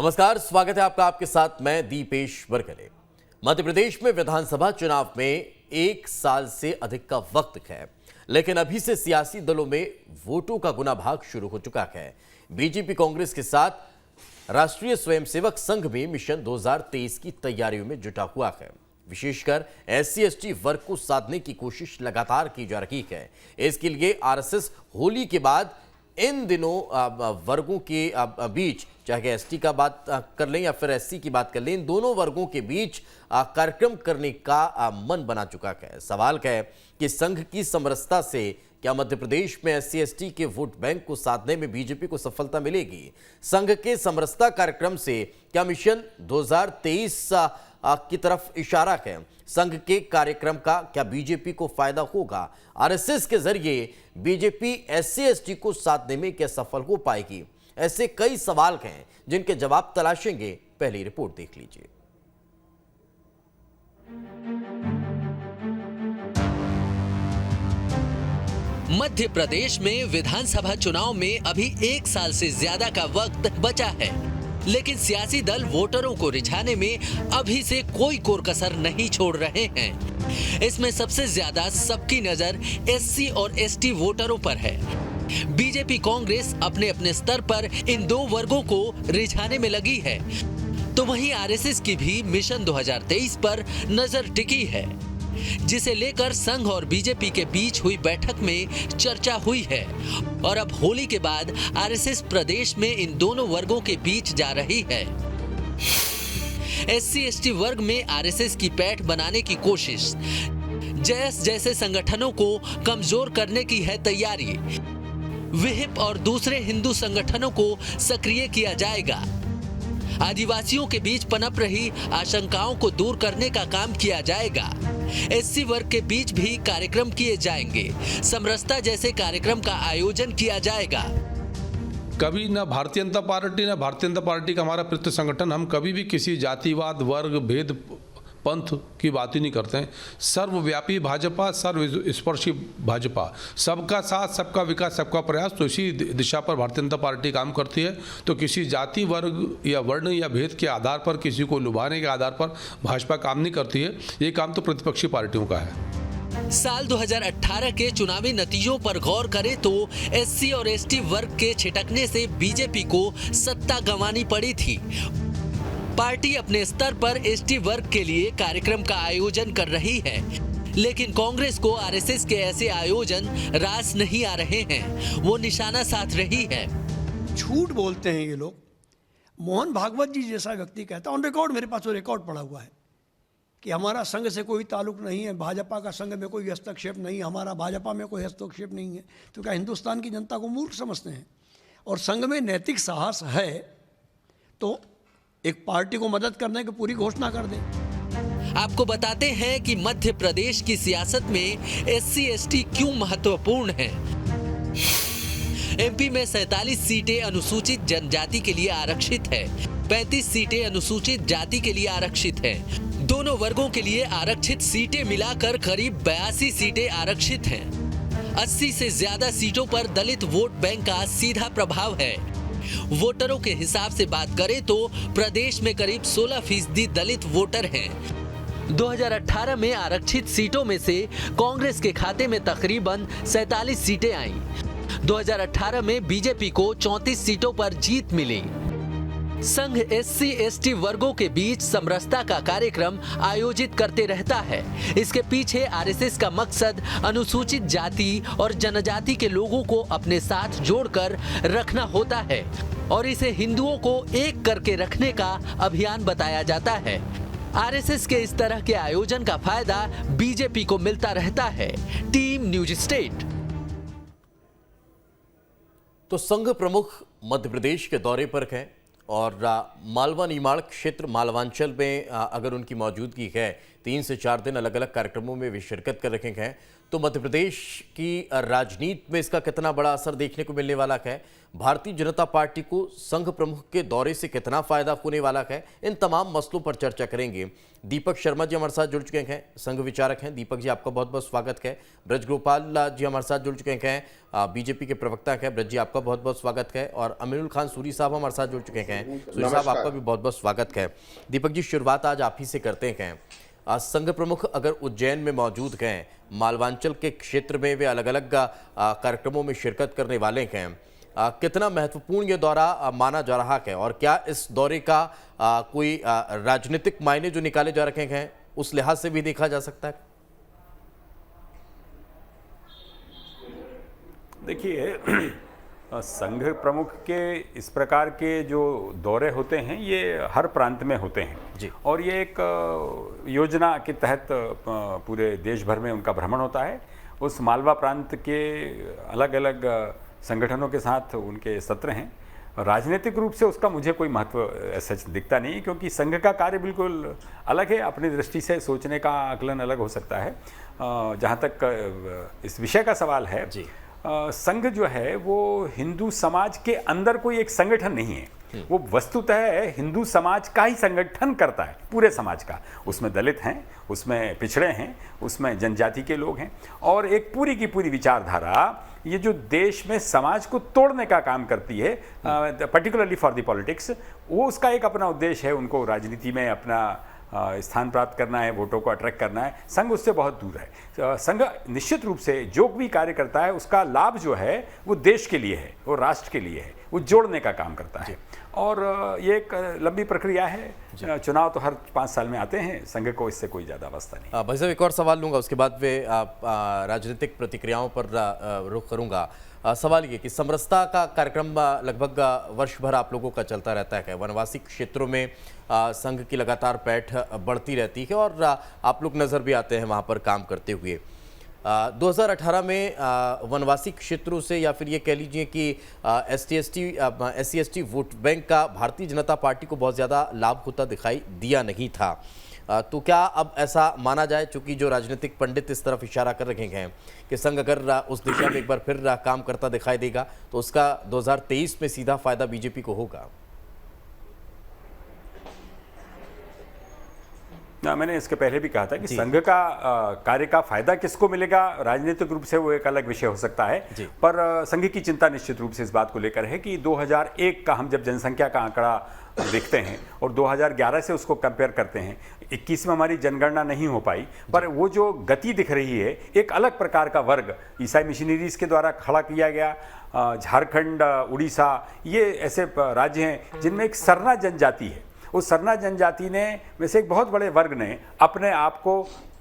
नमस्कार, स्वागत है आपका। आपके साथ मैं दीपेश बरकले। मध्य प्रदेश में विधानसभा चुनाव में 1 साल से अधिक का वक्त है, लेकिन अभी से सियासी दलों में वोटों का गुना भाग शुरू हो चुका है। बीजेपी कांग्रेस के साथ राष्ट्रीय स्वयंसेवक संघ भी मिशन 2023 की तैयारियों में जुटा हुआ है। विशेषकर SC/ST वर्ग को साधने की कोशिश लगातार की जा रही है। इसके लिए RSS होली के बाद इन दिनों वर्गों के बीच, चाहे ST का बात कर लें या फिर SC की बात कर लें, इन दोनों वर्गों के बीच कार्यक्रम करने का मन बना चुका है। सवाल है कि संघ की समरसता से क्या मध्य प्रदेश में SC/ST के वोट बैंक को साधने में बीजेपी को सफलता मिलेगी? संघ के समरसता कार्यक्रम से क्या मिशन 2023 की तरफ इशारा है? संघ के कार्यक्रम का क्या बीजेपी को फायदा होगा? RSS के जरिए बीजेपी SC/ST को साधने में क्या सफल हो पाएगी? ऐसे कई सवाल हैं जिनके जवाब तलाशेंगे। पहली रिपोर्ट देख लीजिए। मध्य प्रदेश में विधानसभा चुनाव में अभी 1 साल से ज्यादा का वक्त बचा है, लेकिन सियासी दल वोटरों को रिझाने में अभी से कोई कोर कसर नहीं छोड़ रहे हैं। इसमें सबसे ज्यादा सबकी नजर SC और ST वोटरों पर है। बीजेपी कांग्रेस अपने अपने स्तर पर इन दो वर्गों को रिझाने में लगी है, तो वहीं RSS की भी मिशन 2023 पर नजर टिकी है, जिसे लेकर संघ और बीजेपी के बीच हुई बैठक में चर्चा हुई है। और अब होली के बाद RSS प्रदेश में इन दोनों वर्गों के बीच जा रही है। SC/ST वर्ग में RSS की पैठ बनाने की कोशिश, JS जैसे संगठनों को कमजोर करने की है तैयारी। विहिप और दूसरे हिंदू संगठनों को सक्रिय किया जाएगा। आदिवासियों के बीच पनप रही आशंकाओं को दूर करने का काम किया जाएगा। SC वर्ग के बीच भी कार्यक्रम किए जाएंगे। समरसता जैसे कार्यक्रम का आयोजन किया जाएगा। कभी ना भारतीय जनता पार्टी का हमारा प्रत्यक्ष संगठन, हम कभी भी किसी जातिवाद, वर्ग भेद, पंथ की बात ही नहीं करते हैं। सर्वव्यापी भाजपा, सर्वस्पर्शी भाजपा, सबका साथ, सबका विकास, सबका प्रयास, तो इसी दिशा पर भारतीय जनता पार्टी काम करती है। तो किसी जाति, वर्ग या वर्ण या भेद के आधार पर, किसी को लुभाने के आधार पर भाजपा काम नहीं करती है। ये काम तो प्रतिपक्षी पार्टियों का है। साल 2018 के चुनावी नतीजों पर गौर करें तो SC और ST वर्ग के छिटकने से बीजेपी को सत्ता गंवानी पड़ी थी। पार्टी अपने स्तर पर ST वर्ग के लिए कार्यक्रम का आयोजन कर रही है, लेकिन कांग्रेस को RSS के ऐसे आयोजन रास नहीं आ रहे हैं। वो निशाना साध रही है। झूठ बोलते हैं ये लोग। मोहन भागवत जी जैसा व्यक्ति कहता है, ऑन रिकॉर्ड, मेरे पास वो रिकॉर्ड पड़ा हुआ है, कि हमारा संघ से कोई ताल्लुक नहीं है, भाजपा का संघ में कोई हस्तक्षेप नहीं, हमारा भाजपा में कोई हस्तक्षेप नहीं है। तो क्या हिंदुस्तान की जनता को मूर्ख समझते हैं? और संघ में नैतिक साहस है तो एक पार्टी को मदद करने की पूरी घोषणा कर दें। आपको बताते हैं कि मध्य प्रदेश की सियासत में SC/ST क्यों महत्वपूर्ण है। MP में 47 सीटें अनुसूचित जनजाति के लिए आरक्षित है, 35 सीटें अनुसूचित जाति के लिए आरक्षित है। दोनों वर्गों के लिए आरक्षित सीटें मिलाकर करीब 82 सीटें आरक्षित हैं। 80 से ज्यादा सीटों पर दलित वोट बैंक का सीधा प्रभाव है। वोटरों के हिसाब से बात करें तो प्रदेश में करीब 16% दलित वोटर हैं। 2018 में आरक्षित सीटों में से कांग्रेस के खाते में तकरीबन 47 सीटें आईं। 2018 में बीजेपी को 34 सीटों पर जीत मिली। संघ SC/ST वर्गों के बीच समरसता का कार्यक्रम आयोजित करते रहता है। इसके पीछे RSS का मकसद अनुसूचित जाति और जनजाति के लोगों को अपने साथ जोड़कर रखना होता है और इसे हिंदुओं को एक करके रखने का अभियान बताया जाता है। RSS के इस तरह के आयोजन का फायदा बीजेपी को मिलता रहता है। Team news state. तो संघ प्रमुख मध्य प्रदेश के दौरे पर हैं और मालवा निमाड़ क्षेत्र, मालवांचल में अगर उनकी मौजूदगी है, 3 से 4 दिन अलग अलग कार्यक्रमों में वे शिरकत कर रहे हैं। तो मध्य प्रदेश की राजनीति में इसका कितना बड़ा असर देखने को मिलने वाला है, भारतीय जनता पार्टी को संघ प्रमुख के दौरे से कितना फायदा होने वाला है, इन तमाम मसलों पर चर्चा करेंगे। दीपक शर्मा जी हमारे साथ जुड़ चुके हैं, संघ विचारक हैं। दीपक जी आपका बहुत बहुत स्वागत है। ब्रजगोपाल जी हमारे साथ जुड़ चुके हैं, बीजेपी के प्रवक्ता हैं। ब्रज जी आपका बहुत बहुत स्वागत है। और अमीरुल खान सूरी साहब हमारे साथ जुड़ चुके हैं। सूरी साहब आपका भी बहुत बहुत स्वागत है। दीपक जी शुरुआत आज आप ही से करते हैं। संघ प्रमुख अगर उज्जैन में मौजूद हैं, मालवांचल के क्षेत्र में वे अलग अलग कार्यक्रमों में शिरकत करने वाले हैं, कितना महत्वपूर्ण ये दौरा माना जा रहा है और क्या इस दौरे का कोई राजनीतिक मायने जो निकाले जा रखे हैं उस लिहाज से भी देखा जा सकता है? देखिए, संघ प्रमुख के इस प्रकार के जो दौरे होते हैं ये हर प्रांत में होते हैं जी। और ये एक योजना के तहत पूरे देश भर में उनका भ्रमण होता है। उस मालवा प्रांत के अलग अलग संगठनों के साथ उनके सत्र हैं। राजनीतिक रूप से उसका मुझे कोई महत्व सच दिखता नहीं, क्योंकि संघ का कार्य बिल्कुल अलग है। अपनी दृष्टि से सोचने का आकलन अलग हो सकता है। जहाँ तक इस विषय का सवाल है जी। संघ जो है वो हिंदू समाज के अंदर कोई एक संगठन नहीं है, वो वस्तुतः हिंदू समाज का ही संगठन करता है, पूरे समाज का। उसमें दलित हैं, उसमें पिछड़े हैं, उसमें जनजाति के लोग हैं और एक पूरी की पूरी विचारधारा ये जो देश में समाज को तोड़ने का काम करती है, पर्टिकुलरली फॉर द पॉलिटिक्स, वो उसका एक अपना उद्देश्य है। उनको राजनीति में अपना स्थान प्राप्त करना है, वोटों को अट्रैक्ट करना है। संघ उससे बहुत दूर है। संघ निश्चित रूप से जो भी कार्य करता है उसका लाभ जो है वो देश के लिए है, वो राष्ट्र के लिए है, वो जोड़ने का काम करता है। और ये एक लंबी प्रक्रिया है। चुनाव तो हर 5 साल में आते हैं, संघ को इससे कोई ज़्यादा वास्ता नहीं। भाई साहब एक और सवाल लूँगा, उसके बाद वे राजनीतिक प्रतिक्रियाओं पर रुख करूँगा। सवाल ये कि समरसता का कार्यक्रम लगभग वर्ष भर आप लोगों का चलता रहता है। वनवासी क्षेत्रों में संघ की लगातार पैठ बढ़ती रहती है और आप लोग नज़र भी आते हैं वहाँ पर काम करते हुए। 2018 में वनवासी क्षेत्रों से या फिर ये कह लीजिए कि SC/ST वोट बैंक का भारतीय जनता पार्टी को बहुत ज़्यादा लाभ होता दिखाई दिया नहीं था। तो क्या अब ऐसा माना जाए, चूंकि जो राजनीतिक पंडित इस तरफ इशारा कर रहे हैं कि संघ अगर उस दिशा में एक बार फिर काम करता दिखाई देगा तो उसका 2023 में सीधा फायदा बीजेपी को होगा? ना, मैंने इसके पहले भी कहा था कि संघ का कार्य का फायदा किसको मिलेगा राजनीतिक रूप से वो एक अलग विषय हो सकता है, पर संघ की चिंता निश्चित रूप से इस बात को लेकर है कि 2001 का हम जब जनसंख्या का आंकड़ा देखते हैं और 2011 से उसको कंपेयर करते हैं, 21 में हमारी जनगणना नहीं हो पाई, पर वो जो गति दिख रही है एक अलग प्रकार का वर्ग ईसाई मिशनरीज के द्वारा खड़ा किया गया। झारखंड, उड़ीसा, ये ऐसे राज्य हैं जिनमें एक सरना जनजाति है। उस सरना जनजाति ने में से एक बहुत बड़े वर्ग ने अपने आप को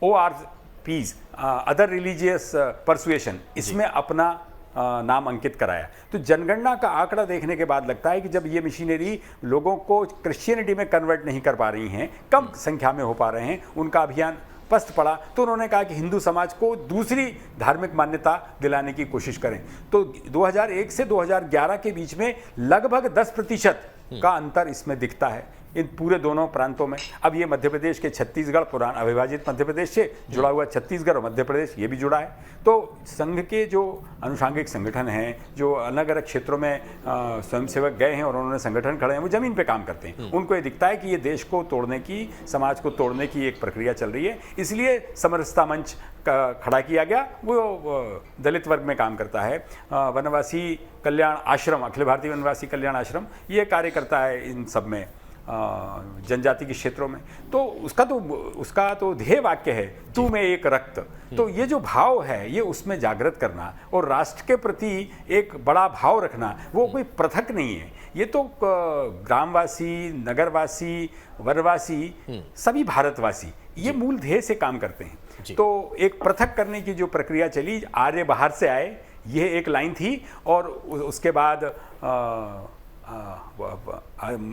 ORPs, अदर रिलीजियस परसुएशन, इसमें अपना नाम अंकित कराया। तो जनगणना का आंकड़ा देखने के बाद लगता है कि जब ये मिशनरी लोगों को क्रिश्चियनिटी में कन्वर्ट नहीं कर पा रही हैं, कम संख्या में हो पा रहे हैं, उनका अभियान पस्त पड़ा, तो उन्होंने कहा कि हिंदू समाज को दूसरी धार्मिक मान्यता दिलाने की कोशिश करें। तो 2001 से 2011 के बीच में लगभग 10% का अंतर इसमें दिखता है इन पूरे दोनों प्रांतों में। अब ये मध्य प्रदेश के छत्तीसगढ़, पुराना अविभाजित मध्य प्रदेश से जुड़ा हुआ छत्तीसगढ़ और मध्य प्रदेश, ये भी जुड़ा है। तो संघ के जो अनुषांगिक संगठन हैं, जो अलग अलग क्षेत्रों में स्वयंसेवक गए हैं और उन्होंने संगठन खड़े हैं, वो जमीन पे काम करते हैं। उनको ये दिखता है कि ये देश को तोड़ने की, समाज को तोड़ने की एक प्रक्रिया चल रही है, इसलिए समरसता मंच का खड़ा किया गया। वो दलित वर्ग में काम करता है। वनवासी कल्याण आश्रम, अखिल भारतीय वनवासी कल्याण आश्रम, ये कार्य करता है इन सब में, जनजाति के क्षेत्रों में। तो उसका तो ध्येय वाक्य है, तू में एक रक्त। तो ये जो भाव है ये उसमें जागृत करना और राष्ट्र के प्रति एक बड़ा भाव रखना, वो कोई पृथक नहीं है। ये तो ग्रामवासी, नगरवासी, वनवासी, सभी भारतवासी ये मूल ध्येय से काम करते हैं। तो एक पृथक करने की जो प्रक्रिया चली, आर्य बाहर से आए, ये एक लाइन थी। और उसके बाद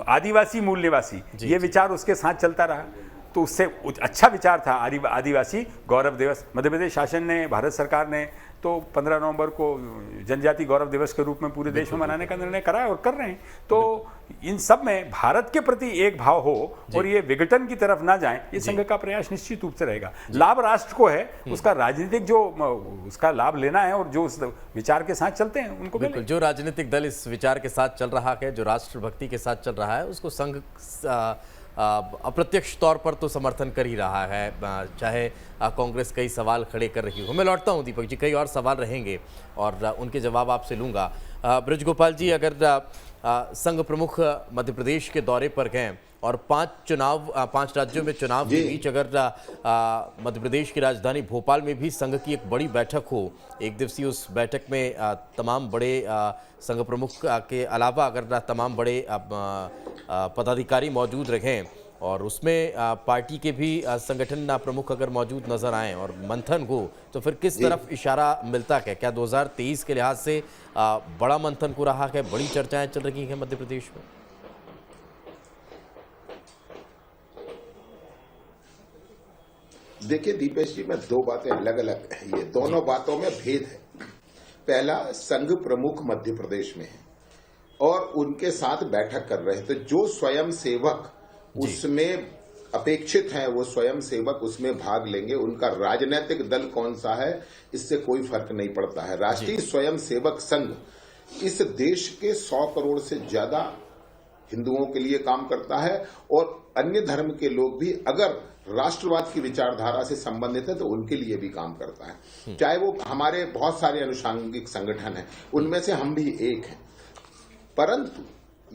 आदिवासी मूल निवासी, ये विचार उसके साथ चलता रहा। तो उससे अच्छा विचार था आदिवासी गौरव दिवस। मध्य प्रदेश शासन ने, भारत सरकार ने तो 15 नवंबर को जनजाति गौरव दिवस के रूप में पूरे देश में मनाने का निर्णय करा है और कर रहे हैं। तो इन सब में भारत के प्रति एक भाव हो और ये विघटन की तरफ ना जाए, ये संघ का प्रयास निश्चित रूप से रहेगा। लाभ राष्ट्र को है, उसका राजनीतिक जो उसका लाभ लेना है और जो उस विचार के साथ चलते हैं उनको बिल्कुल, जो राजनीतिक दल इस विचार के साथ चल रहा है, जो राष्ट्रभक्ति के साथ चल रहा है, उसको संघ अप्रत्यक्ष तौर पर तो समर्थन कर ही रहा है, चाहे कांग्रेस कई सवाल खड़े कर रही हो। मैं लौटता हूं दीपक जी, कई और सवाल रहेंगे और उनके जवाब आपसे लूंगा। ब्रजगोपाल जी, अगर संघ प्रमुख मध्य प्रदेश के दौरे पर गए और 5 राज्यों में चुनाव के बीच अगर मध्य प्रदेश की राजधानी भोपाल में भी संघ की एक बड़ी बैठक हो, एक दिवसीय उस बैठक में तमाम बड़े संघ प्रमुख के अलावा अगर तमाम बड़े पदाधिकारी मौजूद रहें और उसमें पार्टी के भी संगठन प्रमुख अगर मौजूद नजर आएं और मंथन हो, तो फिर किस तरफ इशारा मिलता है? क्या 2023 के लिहाज से बड़ा मंथन हो रहा है, बड़ी चर्चाएं चल रही हैं मध्य प्रदेश में? देखिए दीपेश जी, मैं दो बातें अलग अलग है, ये दोनों बातों में भेद है। पहला, संघ प्रमुख मध्य प्रदेश में है और उनके साथ बैठक कर रहे थे। जो स्वयं सेवक उसमें अपेक्षित हैं, वो स्वयं सेवक उसमें भाग लेंगे। उनका राजनीतिक दल कौन सा है, इससे कोई फर्क नहीं पड़ता है। राष्ट्रीय स्वयं सेवक संघ इस देश के 100 करोड़ से ज्यादा हिंदुओं के लिए काम करता है और अन्य धर्म के लोग भी अगर राष्ट्रवाद की विचारधारा से संबंधित है तो उनके लिए भी काम करता है। चाहे वो हमारे बहुत सारे अनुषांगिक संगठन हैं, उनमें से हम भी एक हैं। परंतु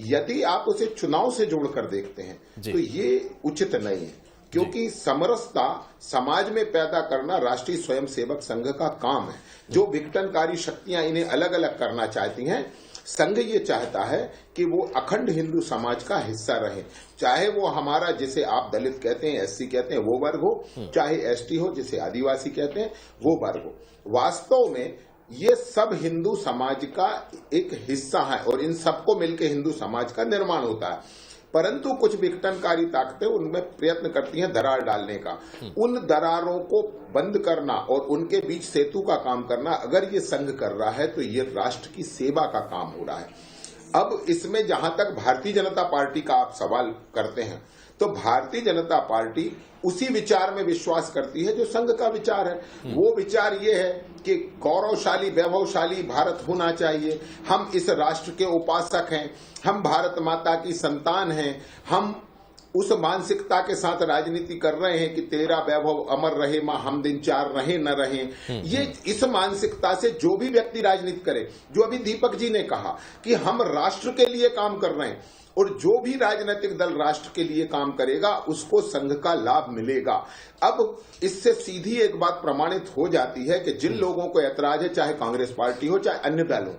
यदि आप उसे चुनाव से जोड़कर देखते हैं तो ये उचित नहीं है, क्योंकि समरसता समाज में पैदा करना राष्ट्रीय स्वयंसेवक संघ का काम है। जो विघटनकारी शक्तियां इन्हें अलग अलग करना चाहती हैं, संघ ये चाहता है कि वो अखंड हिंदू समाज का हिस्सा रहे, चाहे वो हमारा जिसे आप दलित कहते हैं, एससी कहते हैं, वो वर्ग हो, चाहे एसटी हो जिसे आदिवासी कहते हैं, वो वर्ग हो। वास्तव में ये सब हिंदू समाज का एक हिस्सा है और इन सबको मिलकर हिंदू समाज का निर्माण होता है। परंतु कुछ विघटनकारी ताकतें उनमें प्रयत्न करती हैं दरार डालने का। उन दरारों को बंद करना और उनके बीच सेतु का काम करना अगर ये संघ कर रहा है तो ये राष्ट्र की सेवा का काम हो रहा है। अब इसमें जहां तक भारतीय जनता पार्टी का आप सवाल करते हैं, तो भारतीय जनता पार्टी उसी विचार में विश्वास करती है जो संघ का विचार है। वो विचार ये है कि गौरवशाली वैभवशाली भारत होना चाहिए, हम इस राष्ट्र के उपासक हैं, हम भारत माता की संतान हैं, हम उस मानसिकता के साथ राजनीति कर रहे हैं कि तेरा वैभव अमर रहे मां हम दिन चार रहे न रहे। ये इस मानसिकता से जो भी व्यक्ति राजनीति करे, जो अभी दीपक जी ने कहा कि हम राष्ट्र के लिए काम कर रहे हैं और जो भी राजनीतिक दल राष्ट्र के लिए काम करेगा उसको संघ का लाभ मिलेगा। अब इससे सीधी एक बात प्रमाणित हो जाती है कि जिन लोगों को ऐतराज है, चाहे कांग्रेस पार्टी हो चाहे अन्य दल हो,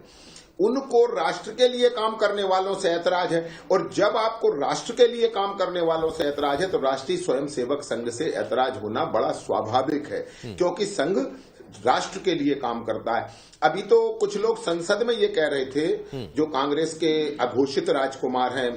उनको राष्ट्र के लिए काम करने वालों से ऐतराज है। और जब आपको राष्ट्र के लिए काम करने वालों से ऐतराज है तो राष्ट्रीय स्वयंसेवक संघ से ऐतराज होना बड़ा स्वाभाविक है, क्योंकि संघ राष्ट्र के लिए काम करता है। अभी तो कुछ लोग संसद में ये कह रहे थे, जो कांग्रेस के अघोषित राजकुमार हैं,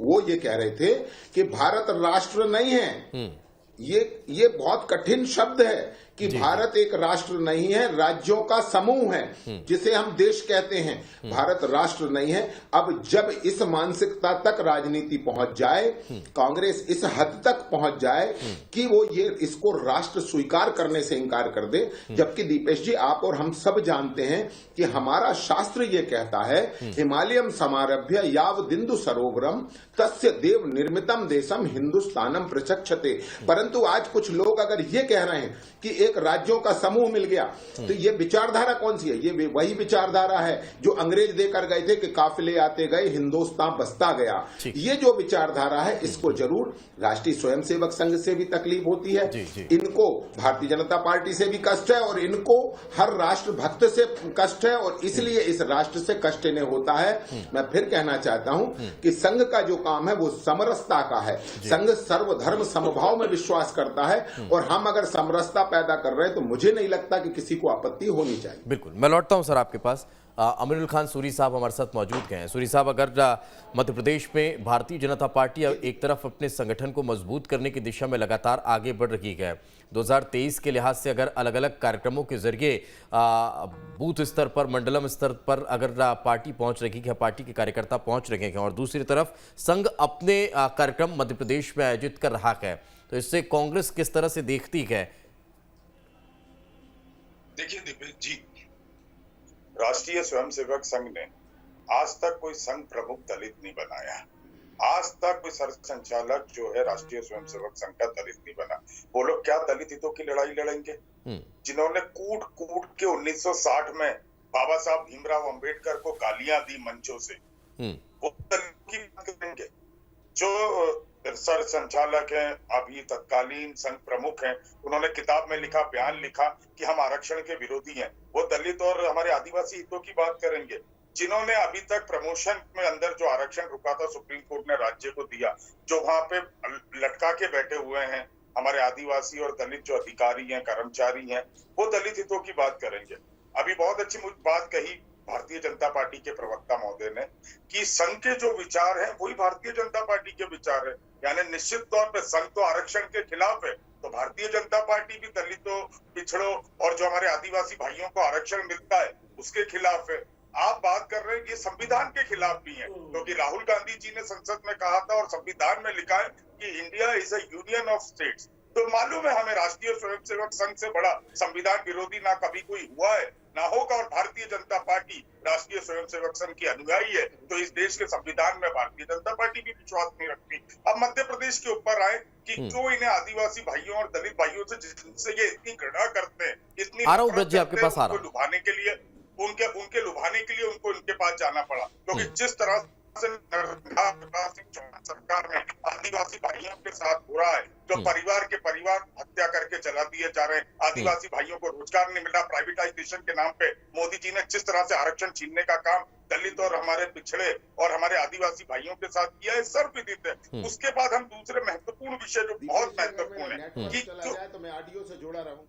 वो ये कह रहे थे कि भारत राष्ट्र नहीं है। ये बहुत कठिन शब्द है कि भारत एक राष्ट्र नहीं है, राज्यों का समूह है जिसे हम देश कहते हैं। भारत राष्ट्र नहीं है। अब जब इस मानसिकता तक राजनीति पहुंच जाए, कांग्रेस इस हद तक पहुंच जाए कि वो ये इसको राष्ट्र स्वीकार करने से इनकार कर दे, जबकि दीपेश जी आप और हम सब जानते हैं कि हमारा शास्त्र ये कहता है, हिमालयम समारभ्य याव दिंदु सरोवरम तस्य देव निर्मितम देशम हिंदुस्तानम प्रचक्षते। परंतु आज कुछ लोग अगर ये कह रहे हैं कि एक राज्यों का समूह मिल गया, तो ये विचारधारा कौन सी है? ये वही विचारधारा है जो अंग्रेज देकर गए थे कि काफिले आते गए हिंदुस्तान बसता गया। ये जो विचारधारा है, इसको जरूर राष्ट्रीय स्वयंसेवक संघ से भी तकलीफ होती है, इनको भारतीय जनता पार्टी से भी कष्ट है और इनको हर राष्ट्र भक्त से कष्ट है और इसलिए इस राष्ट्र से कष्ट इन्हें होता है। मैं फिर कहना चाहता हूं कि संघ का जो काम है वो समरसता का है। संघ सर्वधर्म समभाव में विश्वास करता है और हम अगर समरसता पैदा पैदा कर रहे हैं, तो मुझे नहीं लगता कि किसी को आपत्ति होनी चाहिए। बिल्कुल, मैं लौटता हूं सर आपके पास। अमीरुल खान सूरी साहब हमारे साथ मौजूद हैं। सूरी साहब, अगर मध्य प्रदेश में भारतीय जनता पार्टी एक तरफ अपने संगठन को मजबूत करने की दिशा में लगातार आगे बढ़ रही है, 2023 के लिहाज से अगर अलग अलग कार्यक्रमों के जरिए बूथ स्तर पर, मंडलम स्तर पर अगर पार्टी पहुंच रही है, पार्टी के कार्यकर्ता पहुंच रहे हैं, और दूसरी तरफ संघ अपने कार्यक्रम मध्य प्रदेश में आयोजित कर रहा है, तो इससे कांग्रेस किस तरह से देखती है? देखिए दिपेश जी, राष्ट्रीय स्वयंसेवक संघ ने आज तक कोई संघ प्रमुख दलित नहीं बनाया। आज तक कोई सरसंचालक जो है राष्ट्रीय स्वयंसेवक संघ का दलित नहीं बना। वो लोग क्या दलित हितों की लड़ाई लड़ेंगे? जिन्होंने कूट कूट के 1960 में बाबा साहब भीमराव अंबेडकर को गालियां दी मंचों से, वो दलित की बात करेंगे? जो सर संचालक हैं, अभी तत्कालीन संघ प्रमुख हैं, उन्होंने किताब में लिखा, बयान लिखा कि हम आरक्षण के विरोधी हैं, वो दलित और हमारे आदिवासी हितों की बात करेंगे? जिन्होंने अभी तक प्रमोशन में अंदर जो आरक्षण रुका था, सुप्रीम कोर्ट ने राज्य को दिया, जो वहां पे लटका के बैठे हुए हैं हमारे आदिवासी और दलित जो अधिकारी हैं, कर्मचारी हैं, वो दलित हितों की बात करेंगे? अभी बहुत अच्छी बात कही भारतीय जनता पार्टी के प्रवक्ता महोदय ने कि संघ के जो विचार हैं वही भारतीय जनता पार्टी के विचार है। यानी निश्चित तौर पे संघ तो आरक्षण के खिलाफ है, तो भारतीय जनता पार्टी भी दलितों, पिछड़ों और जो हमारे आदिवासी भाइयों को आरक्षण मिलता है उसके खिलाफ है। आप बात कर रहे हैं ये संविधान के खिलाफ भी है, क्योंकि राहुल गांधी जी ने संसद में कहा था और संविधान में लिखा है कि India is a union of states. तो मालूम है हमें राष्ट्रीय स्वयंसेवक संघ से बड़ा संविधान विरोधी ना कभी कोई हुआ है ना होगा, और भारतीय जनता पार्टी राष्ट्रीय स्वयंसेवक संघ की अनुयायी है, तो इस देश के संविधान में भारतीय जनता पार्टी भी विश्वास नहीं रखती। अब मध्य प्रदेश के ऊपर आए कि जो इन्हें आदिवासी भाइयों और दलित भाइयों से जिनसे ये इतनी घृणा करते हैं, इतनी लुभाने के लिए उनके लुभाने के लिए उनको इनके पास जाना पड़ा, क्योंकि जिस तरह से सरकार में आदिवासी भाइयों के साथ हो रहा है, जो परिवार हत्या करके जला दिए जा रहे हैं, आदिवासी भाइयों को रोजगार नहीं मिल रहा, प्राइवेटाइजेशन के नाम पे मोदी जी ने जिस तरह से आरक्षण छीनने का काम दलित और हमारे पिछड़े और हमारे आदिवासी भाइयों के साथ किया है, सर्वविदित है। उसके बाद हम दूसरे महत्वपूर्ण विषय जो बहुत महत्वपूर्ण है कि तो मैं ऑडियो से जुड़ा रहूं,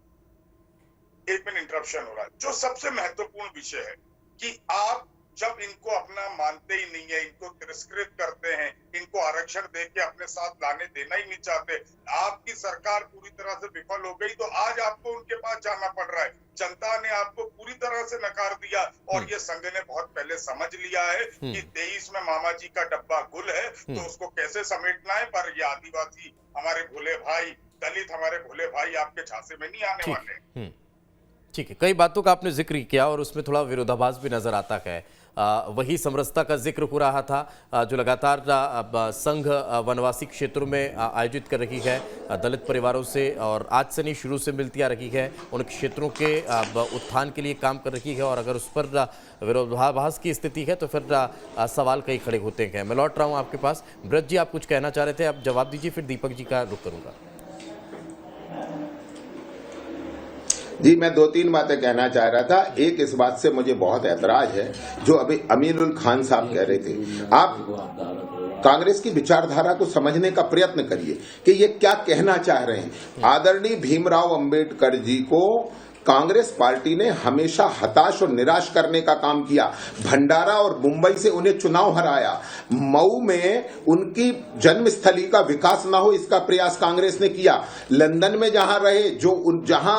एक मिनट इंटरप्शन हो रहा है, जो सबसे महत्वपूर्ण विषय है कि आप जब इनको अपना मानते ही नहीं है, इनको तिरस्कृत करते हैं, इनको आरक्षण देके अपने साथ लाने देना ही नहीं चाहते, आपकी सरकार पूरी तरह से विफल हो गई, तो आज आपको उनके पास जाना पड़ रहा है। जनता ने आपको पूरी तरह से नकार दिया और ये संघ ने बहुत पहले समझ लिया है कि 23 में मामा जी का डब्बा गुल है, तो उसको कैसे समेटना है। पर ये आदिवासी हमारे भोले भाई, दलित हमारे भोले भाई आपके झांसे में नहीं आने वाले। ठीक है, कई बातों का आपने जिक्र किया और उसमें थोड़ा विरोधाभास भी नजर आता है। वही समरसता का जिक्र हो रहा था जो लगातार संघ वनवासी क्षेत्रों में आयोजित कर रही है दलित परिवारों से, और आज से नहीं शुरू से मिलती आ रही है, उन क्षेत्रों के उत्थान के लिए काम कर रही है, और अगर उस पर विरोधाभास की स्थिति है तो फिर सवाल कई खड़े होते हैं। मैं लौट रहा हूँ आपके पास। ब्रज जी, आप कुछ कहना चाह रहे थे, आप जवाब दीजिए, फिर दीपक जी का रुख करूँगा। जी, मैं 2-3 बातें कहना चाह रहा था। एक, इस बात से मुझे बहुत ऐतराज है जो अभी अमीरुल खान साहब कह रहे थे। आप कांग्रेस की विचारधारा को समझने का प्रयत्न करिए कि ये क्या कहना चाह रहे हैं। आदरणीय भीमराव अंबेडकर जी को कांग्रेस पार्टी ने हमेशा हताश और निराश करने का काम किया। भंडारा और मुंबई से उन्हें चुनाव हराया। मऊ में उनकी जन्मस्थली का विकास न हो इसका प्रयास कांग्रेस ने किया। लंदन में जहां रहे, जहां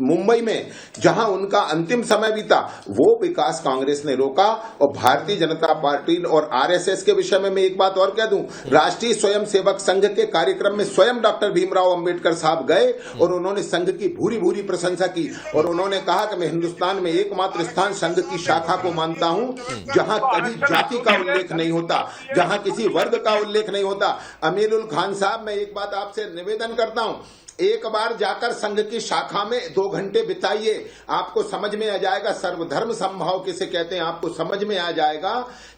मुंबई में जहां उनका अंतिम समय बीता, वो विकास कांग्रेस ने रोका। और भारतीय जनता पार्टी और आरएसएस के विषय में मैं एक बात और कह दूं, राष्ट्रीय स्वयंसेवक संघ के कार्यक्रम में स्वयं डॉक्टर भीमराव अंबेडकर साहब गए और उन्होंने संघ की भूरी भूरी प्रशंसा की, और उन्होंने कहा कि मैं हिंदुस्तान में एकमात्र स्थान संघ की शाखा को मानता हूं जहां कभी जाति का उल्लेख नहीं होता, जहां किसी वर्ग का उल्लेख नहीं होता। अमीरुल खान साहब, मैं एक बात आपसे निवेदन करता हूं, एक बार जाकर संघ की शाखा में 2 घंटे बिताइए, आपको समझ में आ जाएगा सर्वधर्म समभाव किसे कहते हैं। आपको समझ में आ जाएगा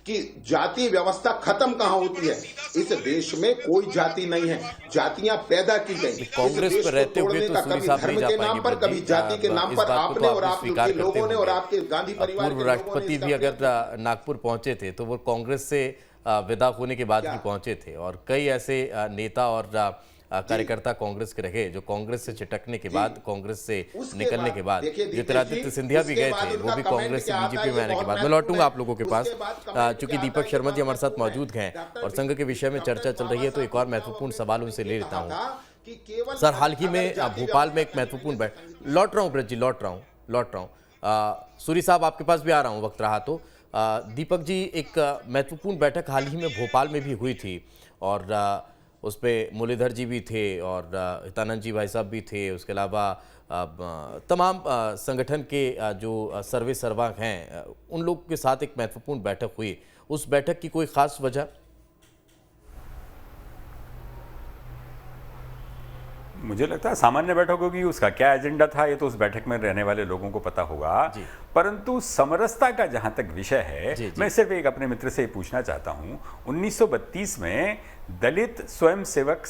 कि जाति व्यवस्था खत्म कहां होती है। इस देश में कोई जाति नहीं है, जातियां पैदा की गई। कांग्रेस पर रहते हुए तो कभी धर्म के नाम पर, कभी जाति के नाम पर आपने और आपके लोगों ने और आपके गांधी परिवार के पूर्व राष्ट्रपति भी अगर नागपुर पहुंचे थे तो वो कांग्रेस से विदा होने के बाद ही पहुंचे थे, और कई ऐसे नेता और कार्यकर्ता कांग्रेस के रहे, जो कांग्रेस से चिटकने के बाद, कांग्रेस से निकलने के बाद, देखिए ज्योतिरादित्य सिंधिया भी गए थे, वो भी कांग्रेस से बीजेपी में आने के बाद। मैं लौटूंगा आप लोगों के पास, चूंकि दीपक शर्मा जी हमारे साथ मौजूद हैं और संघ के विषय में चर्चा चल रही है, तो एक और महत्वपूर्ण सवाल उनसे ले लेता हूँ। सर, हाल ही में भोपाल में एक महत्वपूर्ण लौट रहा हूँ ब्रज जी, लौट रहा हूँ सूरी साहब, आपके पास भी आ रहा हूँ वक्त रहा तो। दीपक जी, एक महत्वपूर्ण बैठक हाल ही में भोपाल में भी हुई थी और उस पर मुरलीधर जी भी थे और हितानंद जी भाई साहब भी थे, उसके अलावा तमाम संगठन के जो सर्वे सर्वा हैं उन लोग के साथ एक महत्वपूर्ण बैठक हुई। उस बैठक की कोई खास वजह? मुझे लगता है सामान्य बैठक होगी, उसका क्या एजेंडा था ये तो उस बैठक में रहने वाले लोगों को पता होगा, परंतु समरसता का जहां तक विषय है, मैं सिर्फ एक अपने मित्र से पूछना चाहता हूं। 1932 में दलित स्वयंसेवक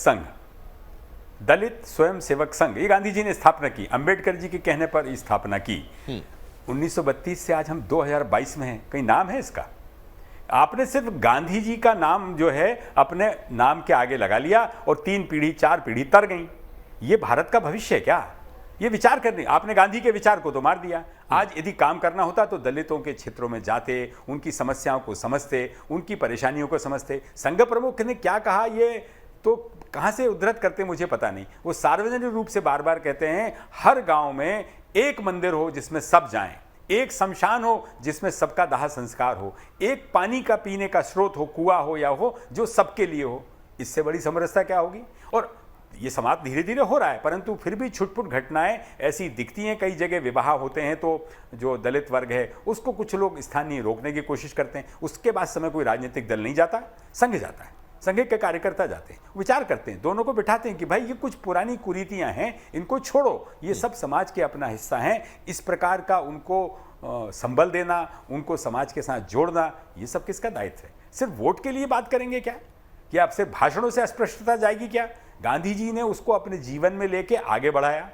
संघ, ये गांधी जी ने स्थापना की, अंबेडकर जी के कहने पर स्थापना की। 1932 से आज हम 2022 में हैं, कहीं नाम है इसका? आपने सिर्फ गांधी जी का नाम जो है अपने नाम के आगे लगा लिया और 3 पीढ़ी 4 पीढ़ी तर गई। ये भारत का भविष्य है क्या? ये विचार करने, आपने गांधी के विचार को तो मार दिया। आज यदि काम करना होता तो दलितों के क्षेत्रों में जाते, उनकी समस्याओं को समझते, उनकी परेशानियों को समझते। संघ प्रमुख ने क्या कहा ये तो कहां से उद्धृत करते मुझे पता नहीं। वो सार्वजनिक रूप से बार बार कहते हैं हर गांव में एक मंदिर हो जिसमें सब जाएं, एक शमशान हो जिसमें सबका दाह संस्कार हो, एक पानी का पीने का स्रोत हो, कुआं हो या हो, जो सबके लिए हो। इससे बड़ी समरसता क्या होगी? और ये समाज धीरे धीरे हो रहा है, परंतु फिर भी छुटपुट घटनाएं ऐसी दिखती हैं। कई जगह विवाह होते हैं तो जो दलित वर्ग है उसको कुछ लोग स्थानीय रोकने की कोशिश करते हैं। उसके बाद समय कोई राजनीतिक दल नहीं जाता, संघ जाता है, संघ के कार्यकर्ता जाते हैं, विचार करते हैं, दोनों को बिठाते हैं कि भाई ये कुछ पुरानी कुरीतियां हैं, इनको छोड़ो, ये सब समाज के अपना हिस्सा हैं। इस प्रकार का उनको संबल देना, उनको समाज के साथ जोड़ना, ये सब किसका दायित्व है? सिर्फ वोट के लिए बात करेंगे क्या? कि आपसे भाषणों से अस्पष्टता जाएगी क्या? गांधी जी ने उसको अपने जीवन में लेके आगे बढ़ाया,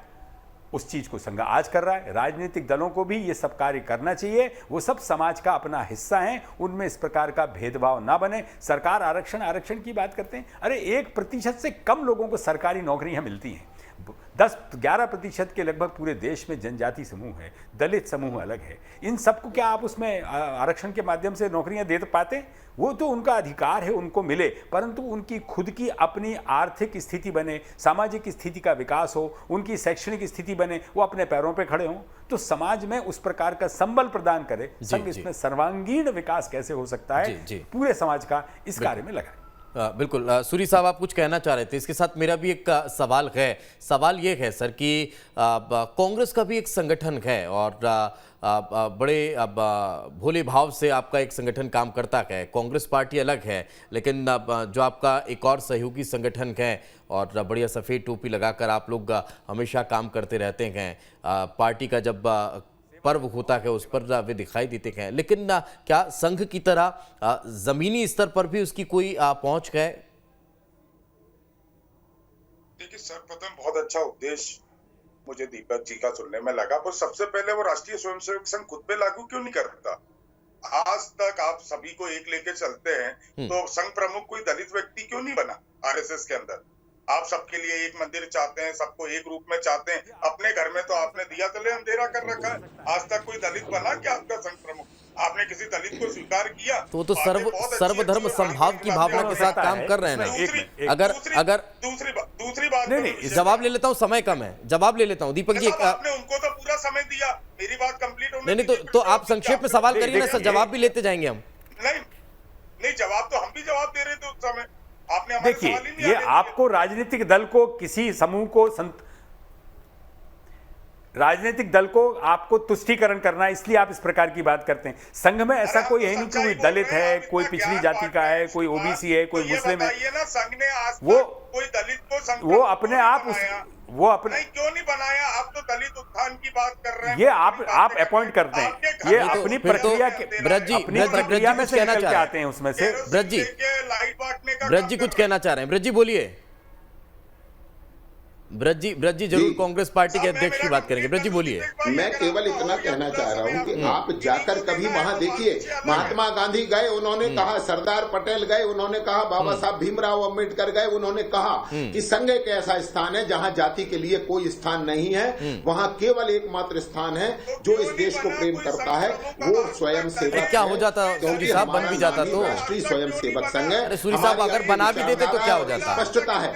उस चीज को संघ आज कर रहा है। राजनीतिक दलों को भी ये सब कार्य करना चाहिए, वो सब समाज का अपना हिस्सा हैं, उनमें इस प्रकार का भेदभाव ना बने। सरकार आरक्षण की बात करते हैं, अरे 1% से कम लोगों को सरकारी नौकरियां मिलती हैं। 10-11% के लगभग पूरे देश में जनजाति समूह है, दलित समूह अलग है। इन सबको क्या आप उसमें आरक्षण के माध्यम से नौकरियां दे पाते? वो तो उनका अधिकार है, उनको मिले, परंतु उनकी खुद की अपनी आर्थिक स्थिति बने, सामाजिक स्थिति का विकास हो, उनकी शैक्षणिक स्थिति बने, वो अपने पैरों पे खड़े हों, तो समाज में उस प्रकार का संबल प्रदान करे। संघ इसमें सर्वांगीण विकास कैसे हो सकता है पूरे समाज का, इस कार्य में लगा। बिल्कुल। सूरी साहब, आप कुछ कहना चाह रहे थे, इसके साथ मेरा भी एक सवाल है। सवाल ये है सर कि कांग्रेस का भी एक संगठन है और बड़े भोले भाव से आपका एक संगठन काम करता है। कांग्रेस पार्टी अलग है, लेकिन जो आपका एक और सहयोगी संगठन है और बढ़िया सफ़ेद टोपी लगाकर आप लोग हमेशा काम करते रहते हैं। पार्टी का जब पर्व होता है उस पर वे दिखाई देते हैं, लेकिन क्या संघ की तरह जमीनी स्तर पर भी उसकी कोई पहुंच है? देखिए, सर्वप्रथम बहुत अच्छा उपदेश मुझे दीपक जी का सुनने में लगा, पर सबसे पहले वो राष्ट्रीय स्वयंसेवक संघ खुद पे लागू क्यों नहीं करता? आज तक आप सभी को एक लेके चलते हैं, तो संघ प्रमुख कोई दलित व्यक्ति क्यों नहीं बना आरएसएस के अंदर? आप सबके लिए एक मंदिर चाहते हैं, सबको एक रूप में चाहते हैं, अपने घर में तो आपने दिया तले अंधेरा कर रखा है। आज तक कोई दलित बना क्या आपका संघ प्रमुख? आपने किसी दलित को स्वीकार किया? तो सर्वधर्म संभाव की भावना के साथ काम कर रहे हैं ना। अगर दूसरी बात नहीं, जवाब ले लेता हूँ, समय कम है, जवाब ले लेता हूँ दीपक जी। आपने उनको तो पूरा समय दिया, मेरी बात कंप्लीट होने नहीं, तो आप संक्षेप में सवाल करिए ना सर, जवाब भी लेते जाएंगे हम। नहीं, जवाब तो हम भी जवाब दे रहे थे उस समय, आपने हमारे देखिए, सवाल ही नहीं ये आने आपको राजनीतिक दल को, किसी समूह को, राजनीतिक दल को आपको तुष्टीकरण करना है, इसलिए आप इस प्रकार की बात करते हैं। संघ में ऐसा कोई है नहीं कि कोई दलित है, कोई पिछड़ी जाति का है, कोई ओबीसी है, कोई मुस्लिम है। संघ ने आज वो कोई दलित को वो अपने आप वो अपने नहीं क्यों नहीं बनाया? आप तो दलित उत्थान की बात कर रहे हैं। ये आप अपॉइंट करते हैं, ये अपनी प्रक्रिया के ब्रज जी में से निकल के आते हैं उसमें से। ब्रज जी कुछ कहना चाह रहे हैं, ब्रज जी बोलिए। ब्रज जी जरूर कांग्रेस पार्टी के अध्यक्ष की बात करेंगे। ब्रज जी बोलिए। मैं केवल इतना कहना चाह रहा हूं कि आप जाकर कभी वहां देखिए, महात्मा गांधी गए, उन्होंने कहा, सरदार पटेल गए, उन्होंने कहा, बाबा साहब भीमराव अंबेडकर गए, उन्होंने कहा कि संघ एक ऐसा स्थान है जहां जाति के लिए कोई स्थान नहीं है, वहां केवल एकमात्र स्थान है जो इस देश को प्रेम करता है, वो स्वयं सेवक। क्या हो जाता सूरी साहब, बन भी जाता तो? राष्ट्रीय स्वयं सेवक संघ है। अरे सूरी साहब, अगर बना भी देते तो क्या हो जाता? स्पष्टता है,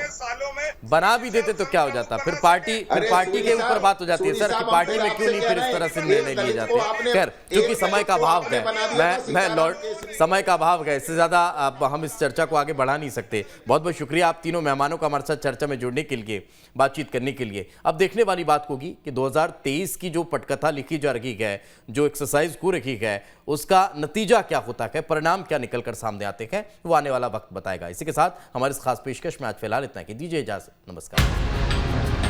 बना भी देते तो क्या हो जाता? फिर पार्टी के ऊपर बात हो जाती है सर कि पार्टी में क्यों नहीं फिर इस तरह से निर्णय लिए जाते। खैर, क्योंकि समय का अभाव है, मैं लॉर्ड समय का अभाव है, इससे ज्यादा हम इस चर्चा को आगे बढ़ा नहीं सकते। बहुत बहुत शुक्रिया आप तीनों मेहमानों का हमारे साथ चर्चा में जुड़ने के लिए, बातचीत करने के लिए। अब देखने वाली बात होगी कि 2023 की जो पटकथा लिखी जा रही है, जो एक्सरसाइज हो रही है, उसका नतीजा क्या होता है, परिणाम क्या निकलकर सामने आते हैं, वो आने वाला वक्त बताएगा। इसी के साथ हमारे इस खास पेशकश में आज फिलहाल इतना ही। दीजिए इजाजत, नमस्कार।